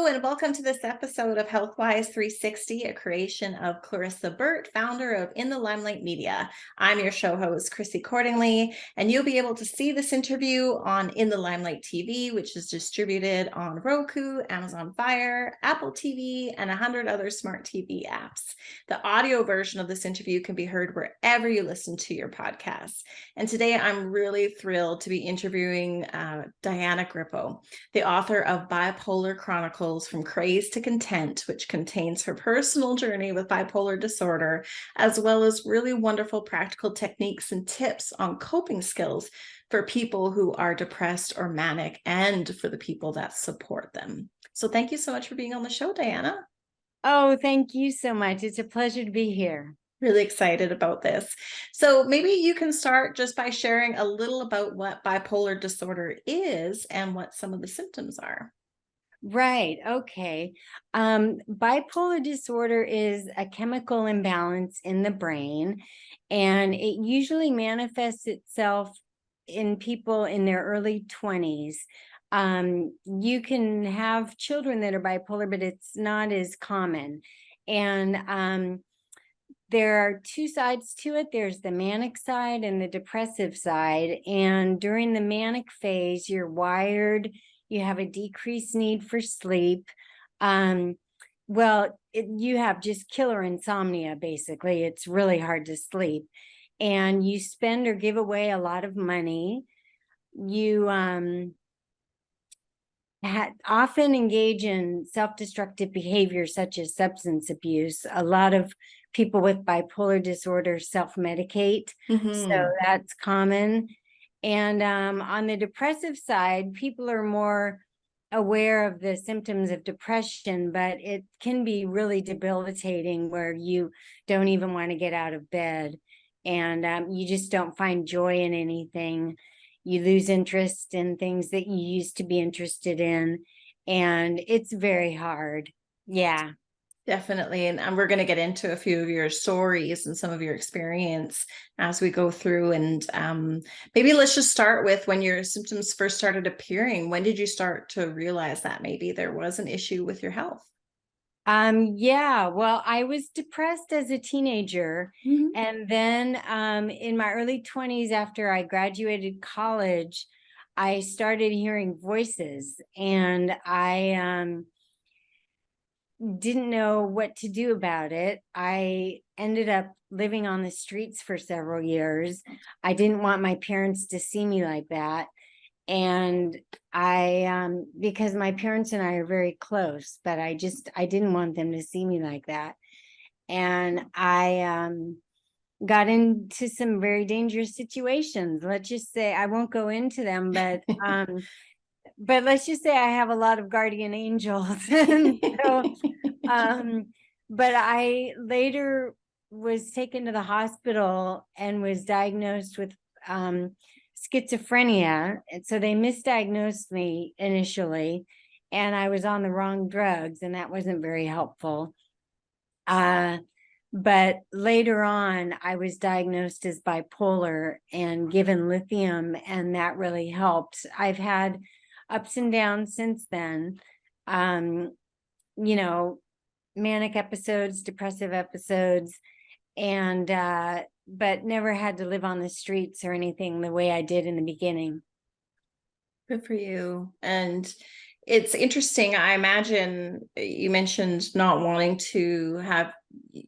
and welcome to this episode of Healthwise 360, a creation of Clarissa Burt, founder of In the Limelight Media. I'm your show host, CHRISSY Cordingley, and you'll be able to see this interview on In the Limelight TV, which is distributed on Roku, Amazon Fire, Apple TV, and 100 other smart TV apps. The audio version of this interview can be heard wherever you listen to your podcasts. And today I'm really thrilled to be interviewing Diana Grippo, the author of Bipolar Chronicles, From Crazed to Content, which contains her personal journey with bipolar disorder, as well as really wonderful practical techniques and tips on coping skills for people who are depressed or manic and for the people that support them. So thank you so much for being on the show, Diana. Oh, thank you so much. It's a pleasure to be here. Really excited about this. So maybe you can start just by sharing a little about what bipolar disorder is and what some of the symptoms are. Right. Okay. Bipolar disorder is a chemical imbalance in the brain, and it usually manifests itself in people in their early 20s. You can have children that are bipolar, but it's not as common. And there are two sides to it. There's the manic side and the depressive side. And during the manic phase, you're wired, you have a decreased need for sleep. You have just killer insomnia, basically. It's really hard to sleep. And you spend or give away a lot of money. You often engage in self-destructive behavior, such as substance abuse. A lot of people with bipolar disorder self-medicate, so that's common. And on the depressive side, people are more aware of the symptoms of depression, but it can be really debilitating where you don't even want to get out of bed, and you just don't find joy in anything. You lose interest in things that you used to be interested in, and it's very hard. Yeah. Definitely. And we're going to get into a few of your stories and some of your experience as we go through. And maybe let's just start with when your symptoms first started appearing. When did you start to realize that maybe there was an issue with your health? Well, I was depressed as a teenager. And then in my early 20s, after I graduated college, I started hearing voices, and I didn't know what to do about it. I ended up living on the streets for several years. I didn't want my parents to see me like that. And because my parents and I are very close, but I didn't want them to see me like that. And I got into some very dangerous situations. Let's just say, I won't go into them, but let's just say I have a lot of guardian angels. But I later was taken to the hospital and was diagnosed with schizophrenia. And so they misdiagnosed me initially, and I was on the wrong drugs, and that wasn't very helpful. But later on, I was diagnosed as bipolar and given lithium, and that really helped. I've had ups and downs since then. Manic episodes, depressive episodes, and but never had to live on the streets or anything the way I did in the beginning. Good for you. And it's interesting. I imagine you mentioned not wanting to have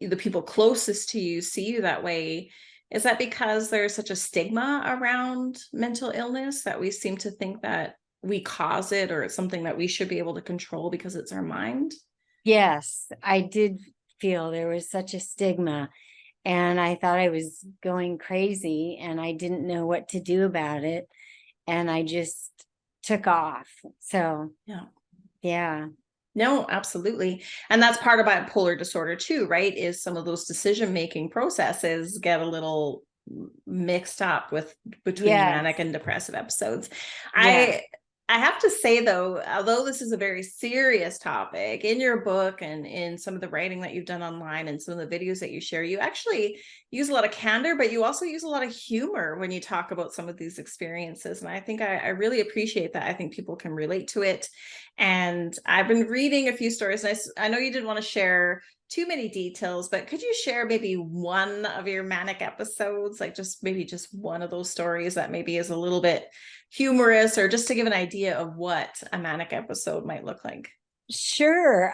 the people closest to you see you that way. Is that because there's such a stigma around mental illness that we seem to think that we cause it, or it's something that we should be able to control because it's our mind? Yes, I did feel there was such a stigma, and I thought I was going crazy, and I didn't know what to do about it, and I just took off. So yeah. No, absolutely. And that's part of bipolar disorder too, right? Is some of those decision-making processes get a little mixed up with between manic and depressive episodes. I have to say though, although this is a very serious topic, in your book and in some of the writing that you've done online and some of the videos that you share, you actually use a lot of candor, but you also use a lot of humor when you talk about some of these experiences. And I think I really appreciate that. I think people can relate to it. And I've been reading a few stories, and I know you didn't want to share too many details, but could you share maybe one of your manic episodes, like just one of those stories that maybe is a little bit humorous, or just to give an idea of what a manic episode might look like? Sure.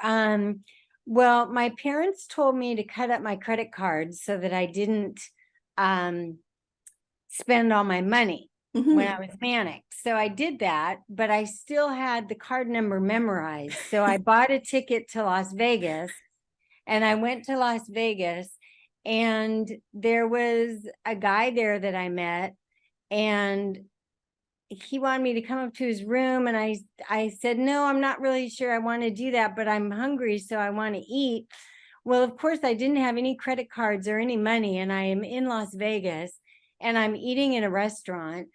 Well, my parents told me to cut up my credit cards so that I didn't spend all my money when I was manic. So I did that, but I still had the card number memorized. So I bought a ticket to Las Vegas, and I went to Las Vegas, and there was a guy there that I met, and he wanted me to come up to his room, and I said, no, I'm not really sure I want to do that, but I'm hungry, so I want to eat. Well, of course, I didn't have any credit cards or any money, and I am in Las Vegas, and I'm eating in a restaurant,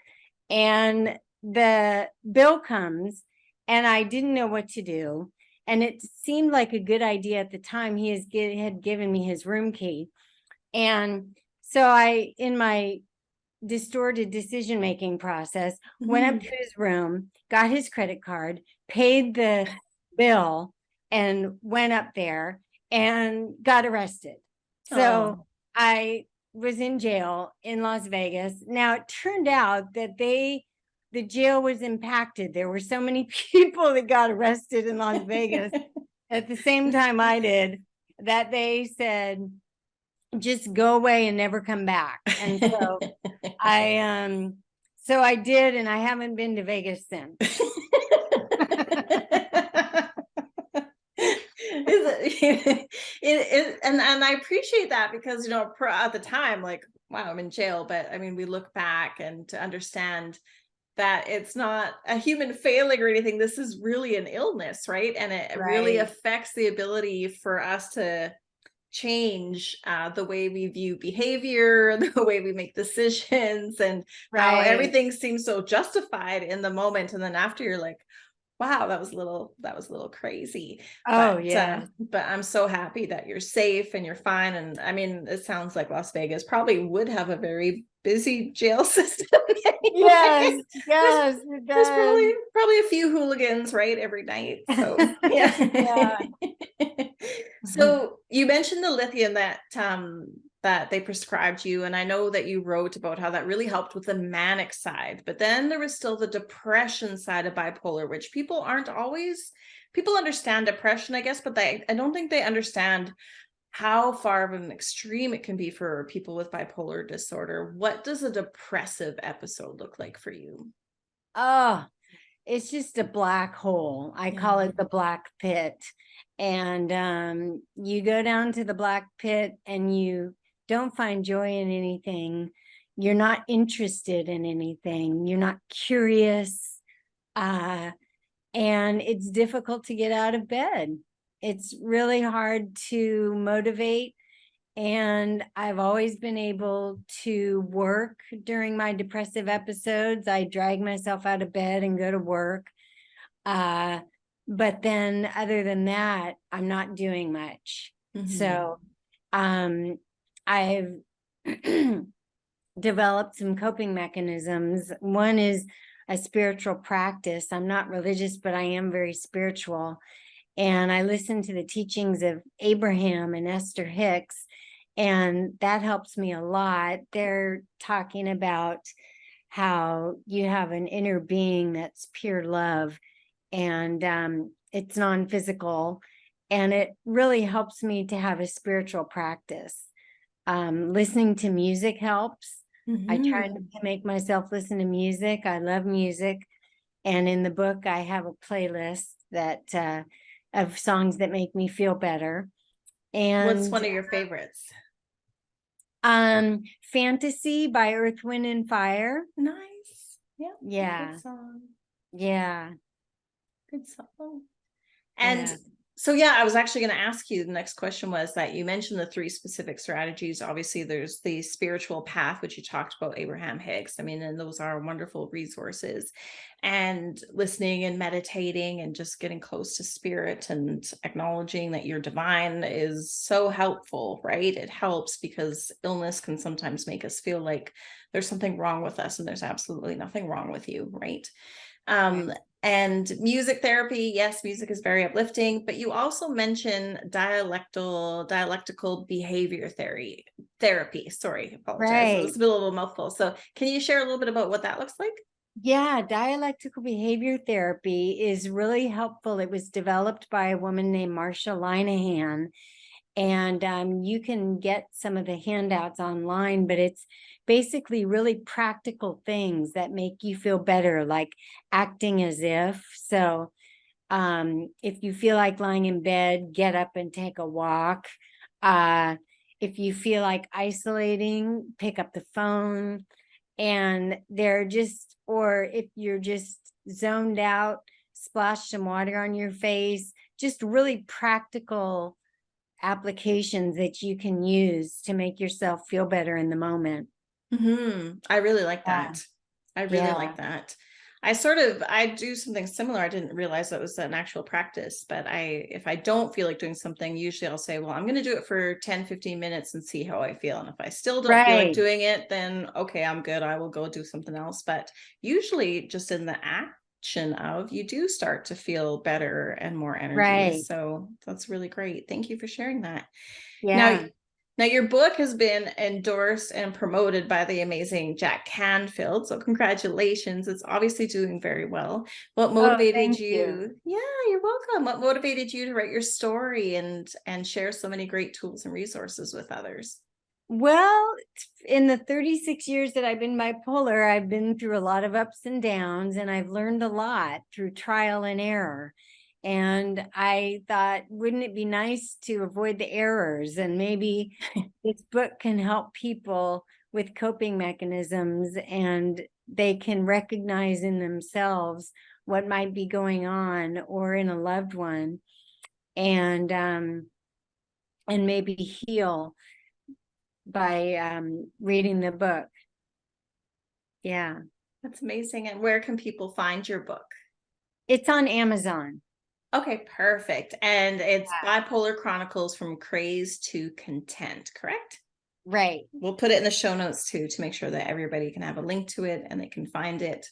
and the bill comes, and I didn't know what to do. And it seemed like a good idea at the time. He had given me his room key. And so I, in my distorted decision-making process, went up to his room, got his credit card, paid the bill, and went up there and got arrested. So I was in jail in Las Vegas. Now, it turned out that the jail was impacted. There were so many people that got arrested in Las Vegas at the same time I did, that they said, just go away and never come back. And so I did, and I haven't been to Vegas since. And I appreciate that, because at the time, like, wow, I'm in jail, but I mean, we look back and to understand that it's not a human failing or anything. This is really an illness, right? And it really affects the ability for us to change the way we view behavior, the way we make decisions, and how everything seems so justified in the moment, and then after you're like, wow, that was a little crazy. But I'm so happy that you're safe and you're fine. And I mean, it sounds like Las Vegas probably would have a very busy jail system anyway. Yes, there's probably a few hooligans, right, every night. So yeah. So you mentioned the lithium that they prescribed you, and I know that you wrote about how that really helped with the manic side, but then there was still the depression side of bipolar, which people understand depression, I guess, but I don't think they understand how far of an extreme it can be for people with bipolar disorder. What does a depressive episode look like for you? Oh, it's just a black hole. I call it the black pit. And you go down to the black pit and you don't find joy in anything. You're not interested in anything. You're not curious. And it's difficult to get out of bed. It's really hard to motivate. And I've always been able to work during my depressive episodes. I drag myself out of bed and go to work. But then other than that, I'm not doing much. So I've developed some coping mechanisms. One is a spiritual practice. I'm not religious, but I am very spiritual. And I listen to the teachings of Abraham and Esther Hicks, and that helps me a lot. They're talking about how you have an inner being that's pure love, and it's non-physical, and it really helps me to have a spiritual practice. Listening to music helps. I try to make myself listen to music. I love music, and in the book I have a playlist that of songs that make me feel better. And what's one of your favorites? Fantasy by Earth, Wind and Fire. Nice. Yeah. Good song. Yeah. Good song. And So yeah, I was actually going to ask you, the next question was that you mentioned the 3 specific strategies. Obviously, there's the spiritual path, which you talked about, Abraham Hicks. I mean, and those are wonderful resources. And listening and meditating and just getting close to spirit and acknowledging that you're divine is so helpful, right? It helps because illness can sometimes make us feel like there's something wrong with us, and there's absolutely nothing wrong with you, right? Right. And music therapy, yes, music is very uplifting, but you also mention dialectical behavior therapy. Sorry, apologize. It Right. was a little mouthful. So can you share a little bit about what that looks like? Yeah, dialectical behavior therapy is really helpful. It was developed by a woman named Marsha Linehan, and you can get some of the handouts online, but it's basically really practical things that make you feel better, like acting as if. So if you feel like lying in bed, get up and take a walk. If you feel like isolating, pick up the phone. And they're just, or if you're just zoned out, splash some water on your face. Just really practical applications that you can use to make yourself feel better in the moment. I really like Yeah. that. I really like Yeah. that. I do something similar. I didn't realize that was an actual practice, but if I don't feel like doing something, usually I'll say, well, I'm going to do it for 10, 15 minutes and see how I feel. And if I still don't feel like Right. doing it, then okay, I'm good. I will go do something else. But usually just in the action of, you do start to feel better and more energy. Right. So that's really great. Thank you for sharing that. Now, Yeah. now, your book has been endorsed and promoted by the amazing Jack Canfield. So congratulations. It's obviously doing very well. What Oh, motivated thank you. you? Yeah, you're welcome. What motivated you to write your story and share so many great tools and resources with others? Well, in the 36 years that I've been bipolar, I've been through a lot of ups and downs, and I've learned a lot through trial and error. And I thought, wouldn't it be nice to avoid the errors? And maybe this book can help people with coping mechanisms, and they can recognize in themselves what might be going on or in a loved one, and maybe heal by reading the book. Yeah. That's amazing. And where can people find your book? It's on Amazon. Okay, perfect. And it's Yeah. Bipolar Chronicles from Crazed to Content, correct? Right. We'll put it in the show notes too, to make sure that everybody can have a link to it and they can find it.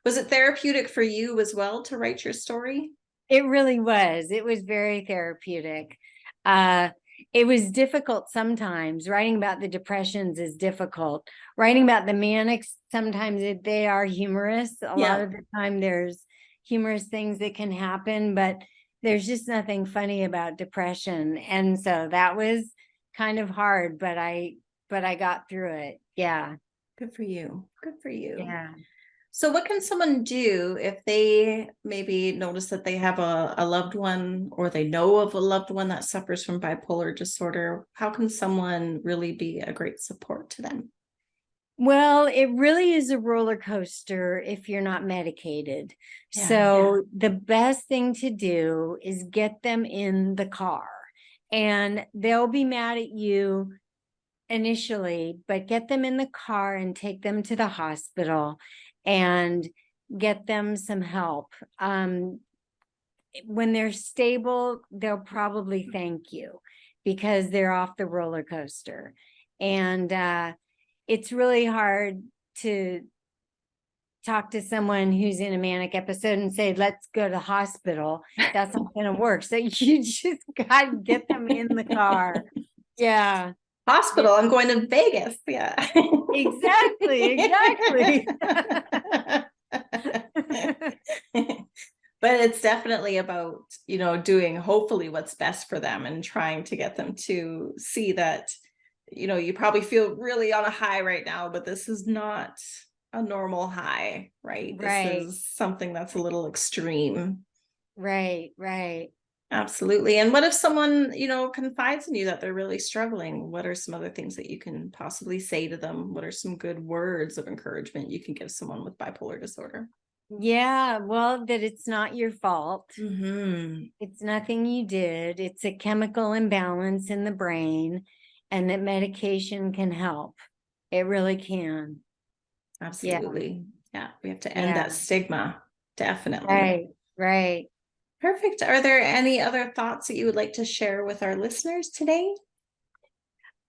Was it therapeutic for you as well to write your story? It really was. It was very therapeutic. Uh, it was difficult sometimes. Writing about the depressions is difficult. Writing about the manics, sometimes they are humorous. A lot Yeah. of the time there's humorous things that can happen, but there's just nothing funny about depression. And so that was kind of hard, but I got through it. Yeah. Good for you. Good for you. Yeah. So what can someone do if they maybe notice that they have a loved one, or they know of a loved one that suffers from bipolar disorder? How can someone really be a great support to them? Well, it really is a roller coaster if you're not medicated. Yeah. So the best thing to do is get them in the car, and they'll be mad at you initially, but get them in the car and take them to the hospital and get them some help. When they're stable, they'll probably thank you because they're off the roller coaster. And it's really hard to talk to someone who's in a manic episode and say, let's go to the hospital. That's not going to work. So you just got to get them in the car. Yeah. Hospital, I'm going to Vegas. Yeah. Exactly. But it's definitely about, doing hopefully what's best for them and trying to get them to see that, you probably feel really on a high right now, but this is not a normal high, right? This Right. is something that's a little extreme. Right. Right. Absolutely. And what if someone, confides in you that they're really struggling? What are some other things that you can possibly say to them? What are some good words of encouragement you can give someone with bipolar disorder? Yeah, well, that it's not your fault. Mm-hmm. It's nothing you did. It's a chemical imbalance in the brain, and that medication can help. It really can. Yeah, Absolutely. Yeah, we have to end yeah. that stigma. Definitely. Right, right. Perfect. Are there any other thoughts that you would like to share with our listeners today?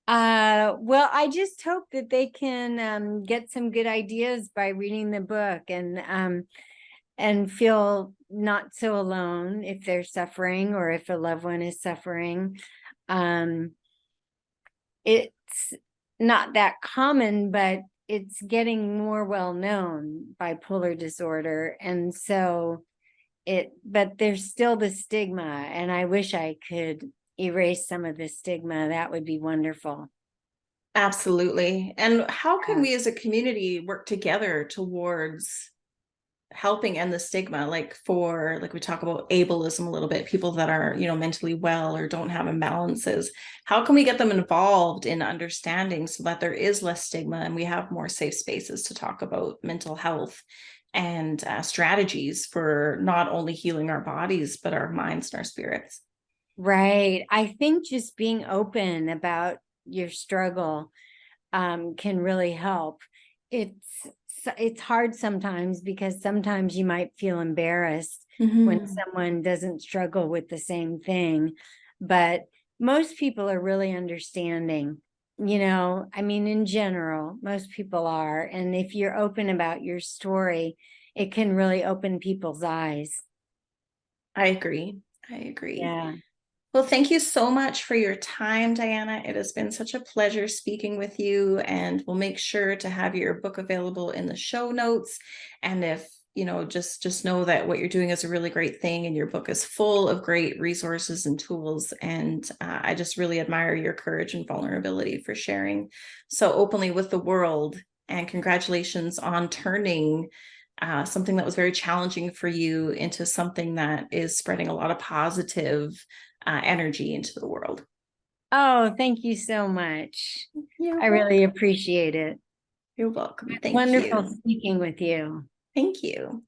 Well, I just hope that they can get some good ideas by reading the book, and feel not so alone if they're suffering or if a loved one is suffering. Um, it's not that common, but it's getting more well known, bipolar disorder. And so but there's still the stigma, and I wish I could erase some of the stigma. That would be wonderful. Absolutely. And how can Yeah. we as a community work together towards helping end the stigma, like for, like we talk about ableism a little bit, people that are, mentally well or don't have imbalances? How can we get them involved in understanding so that there is less stigma and we have more safe spaces to talk about mental health and strategies for not only healing our bodies but our minds and our spirits? Right. I think just being open about your struggle can really help. It's it's hard sometimes, because sometimes you might feel embarrassed when Mm-hmm. someone doesn't struggle with the same thing, but most people are really understanding. I mean, in general, most people are. And if you're open about your story, it can really open people's eyes. I agree. I agree. Yeah. Well, thank you so much for your time, Diana. It has been such a pleasure speaking with you, and we'll make sure to have your book available in the show notes. And if just know that what you're doing is a really great thing, and your book is full of great resources and tools. And I just really admire your courage and vulnerability for sharing so openly with the world. And congratulations on turning something that was very challenging for you into something that is spreading a lot of positive energy into the world. Oh, thank you so much. You're I really welcome. appreciate it. You're welcome. Thank Wonderful you. speaking with you. Thank you.